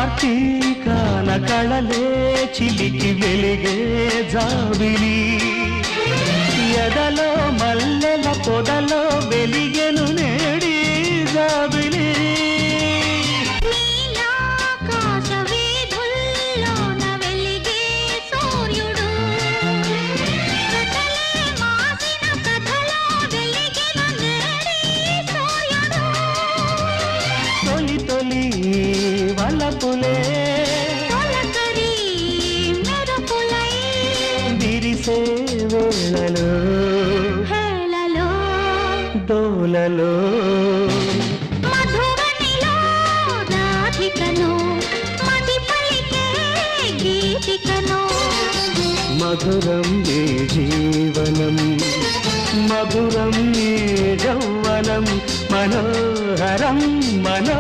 కార్తీకాన కళలే చిలికి వెలిగే జాబిలి ఎదలో మల్లెల పొదలో వెలిగెను నేడి జాబిలి తొలి తొలి వలపులే విరిసే వేళలో దోలలో మధురం ఏ జీవనం మధురం ఏ యౌవనం మనోహరం మనో